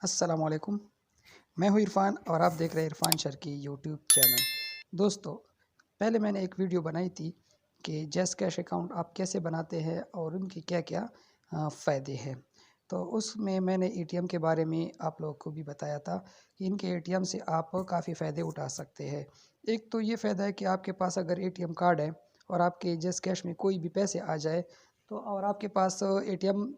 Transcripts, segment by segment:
अस्सलाम वालेकुम। मैं हूँ इरफ़ान और आप देख रहे हैं इरफ़ान शर्की यूट्यूब चैनल। दोस्तों, पहले मैंने एक वीडियो बनाई थी कि जैज़ कैश अकाउंट आप कैसे बनाते हैं और उनके क्या-क्या फ़ायदे हैं। तो उसमें मैंने एटीएम के बारे में आप लोगों को भी बताया था कि इनके एटीएम से आप काफ़ी फ़ायदे उठा सकते हैं। एक तो ये फ़ायदा है कि आपके पास अगर एटीएम कार्ड है और आपके जैज़ कैश में कोई भी पैसे आ जाए तो और आपके पास एटीएम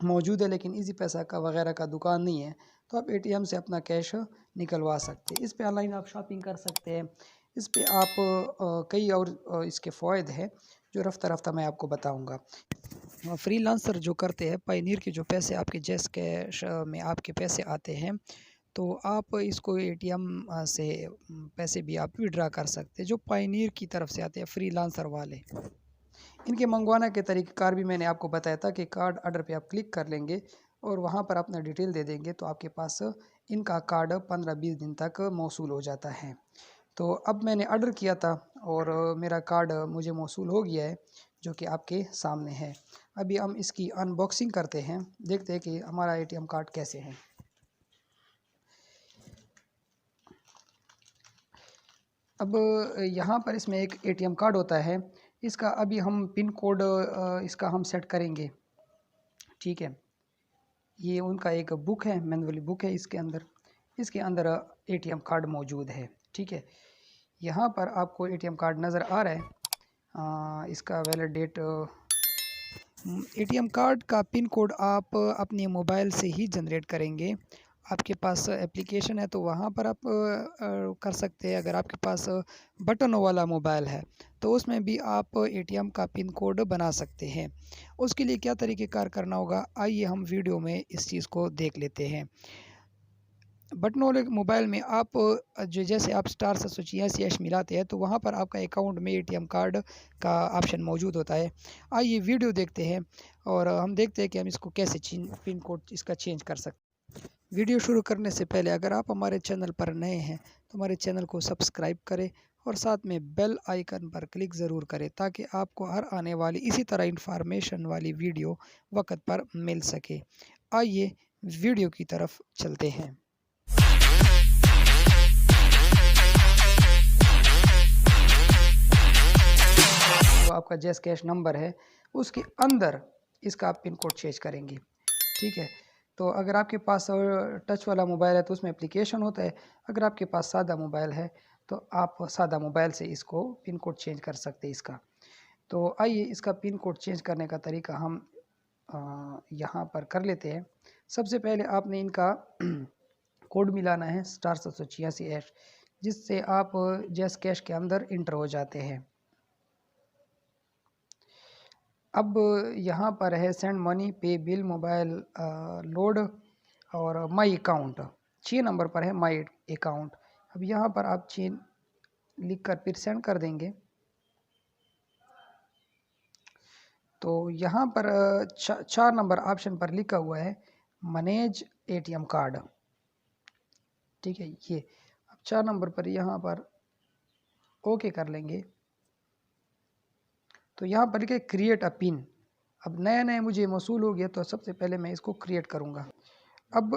मौजूद है लेकिन ईज़ी पैसा का वगैरह का दुकान नहीं है, तो आप एटीएम से अपना कैश निकलवा सकते हैं। इस पे ऑनलाइन आप शॉपिंग कर सकते हैं। इस पे आप कई और इसके फ़वाइद हैं जो रफ्ता-रफ्ता मैं आपको बताऊँगा। फ्रीलांसर जो करते हैं, पायनीर के जो पैसे आपके जैज़ कैश में आपके पैसे आते हैं, तो आप इसको एटीएम से पैसे भी आप विथड्रॉ कर सकते हैं, जो पायनीर की तरफ से आते हैं फ्रीलांसर वाले। इनके मंगवाने के तरीक़ेकार भी मैंने आपको बताया था कि कार्ड ऑर्डर पे आप क्लिक कर लेंगे और वहाँ पर अपना डिटेल दे देंगे तो आपके पास इनका कार्ड 15-20 दिन तक मौसूल हो जाता है। तो अब मैंने ऑर्डर किया था और मेरा कार्ड मुझे मौसूल हो गया है, जो कि आपके सामने है। अभी हम इसकी अनबॉक्सिंग करते हैं, देखते हैं कि हमारा एटीएम कार्ड कैसे है। अब यहाँ पर इसमें एक एटीएम कार्ड होता है, इसका अभी हम पिन कोड इसका हम सेट करेंगे, ठीक है। ये उनका एक बुक है, मैनुअल बुक है इसके अंदर एटीएम कार्ड मौजूद है, ठीक है। यहाँ पर आपको एटीएम कार्ड नज़र आ रहा है। इसका वैलिड डेट एटीएम कार्ड का पिन कोड आप अपने मोबाइल से ही जनरेट करेंगे। आपके पास एप्लीकेशन है तो वहाँ पर आप कर सकते हैं। अगर आपके पास बटनों वाला मोबाइल है तो उसमें भी आप एटीएम का पिन कोड बना सकते हैं। उसके लिए क्या तरीक़ेकार करना होगा, आइए हम वीडियो में इस चीज़ को देख लेते हैं। बटनों वाले मोबाइल में आप जो जैसे आप *786# मिलाते हैं तो वहाँ पर आपका अकाउंट में एटीएम कार्ड का ऑप्शन मौजूद होता है। आइए वीडियो देखते हैं और हम देखते हैं कि हम इसको कैसे पिन कोड इसका चेंज कर सकते हैं। वीडियो शुरू करने से पहले अगर आप हमारे चैनल पर नए हैं तो हमारे चैनल को सब्सक्राइब करें और साथ में बेल आइकन पर क्लिक ज़रूर करें ताकि आपको हर आने वाली इसी तरह इंफॉर्मेशन वाली वीडियो वक्त पर मिल सके। आइए वीडियो की तरफ चलते हैं। जो आपका जैज़ कैश नंबर है उसके अंदर इसका आप पिन कोड चेंज करेंगे, ठीक है। तो अगर आपके पास टच वाला मोबाइल है तो उसमें एप्लीकेशन होता है, अगर आपके पास सादा मोबाइल है तो आप सादा मोबाइल से इसको पिन कोड चेंज कर सकते हैं इसका। तो आइए इसका पिन कोड चेंज करने का तरीका हम यहाँ पर कर लेते हैं। सबसे पहले आपने इनका कोड मिलाना है *786# जिससे आप जैज़ कैश के अंदर इंटर हो जाते हैं। अब यहाँ पर है सेंड मनी, पे बिल, मोबाइल लोड और माई अकाउंट। 6 नंबर पर है माई अकाउंट। अब यहाँ पर आप 6 लिख कर फिर सेंड कर देंगे। तो यहाँ पर 4 नंबर ऑप्शन पर लिखा हुआ है मैनेज एटीएम कार्ड, ठीक है। ये अब 4 नंबर पर यहाँ पर ओके कर लेंगे तो यहाँ पर लिखे क्रिएट अ पिन। अब नया-नया मुझे मौसूल हो गया तो सबसे पहले मैं इसको क्रिएट करूँगा। अब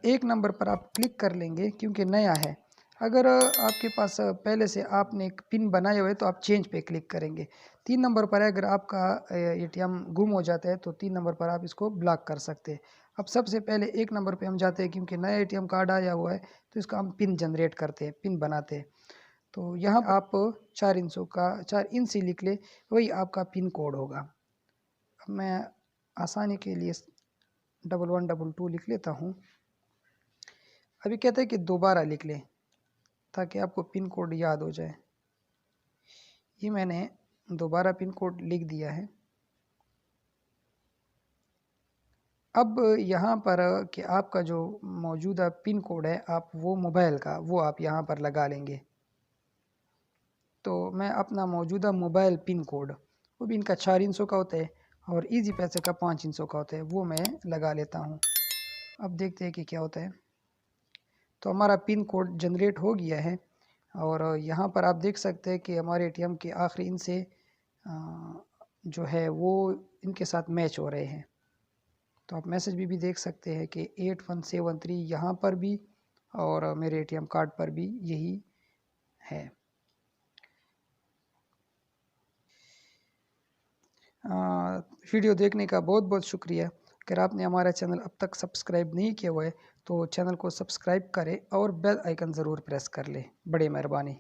1 नंबर पर आप क्लिक कर लेंगे क्योंकि नया है। अगर आपके पास पहले से आपने एक पिन बनाए हुए तो आप चेंज पे क्लिक करेंगे। 3 नंबर पर अगर आपका एटीएम गुम हो जाता है तो 3 नंबर पर आप इसको ब्लॉक कर सकते हैं। अब सबसे पहले 1 नंबर पे हम जाते हैं क्योंकि नया एटीएम कार्ड आया हुआ है तो इसका हम पिन जनरेट करते हैं, पिन बनाते हैं। तो यहाँ आप 4 इंचों का 4 इंच ही लिख लें, वही आपका पिन कोड होगा। अब मैं आसानी के लिए 1122 लिख लेता हूँ। अभी कहते हैं कि दोबारा लिख लें ताकि आपको पिन कोड याद हो जाए। ये मैंने दोबारा पिन कोड लिख दिया है। अब यहाँ पर कि आपका जो मौजूदा पिन कोड है आप वो मोबाइल का वो आप यहाँ पर लगा लेंगे। तो मैं अपना मौजूदा मोबाइल पिन कोड, वो भी इनका 4 इंचों का होता है और ईज़ी पैसे का 5 इंचों का होता है, वो मैं लगा लेता हूँ। अब देखते हैं कि क्या होता है। तो हमारा पिन कोड जनरेट हो गया है और यहाँ पर आप देख सकते हैं कि हमारे एटीएम के आखिरी इनसे जो है वो इनके साथ मैच हो रहे हैं। तो आप मैसेज भी देख सकते हैं कि 8173 यहाँ पर भी और मेरे एटीएम कार्ड पर भी यही है। वीडियो देखने का बहुत बहुत शुक्रिया। अगर आपने हमारा चैनल अब तक सब्सक्राइब नहीं किया हुआ है तो चैनल को सब्सक्राइब करें और बेल आइकन ज़रूर प्रेस कर लें। बड़ी मेहरबानी।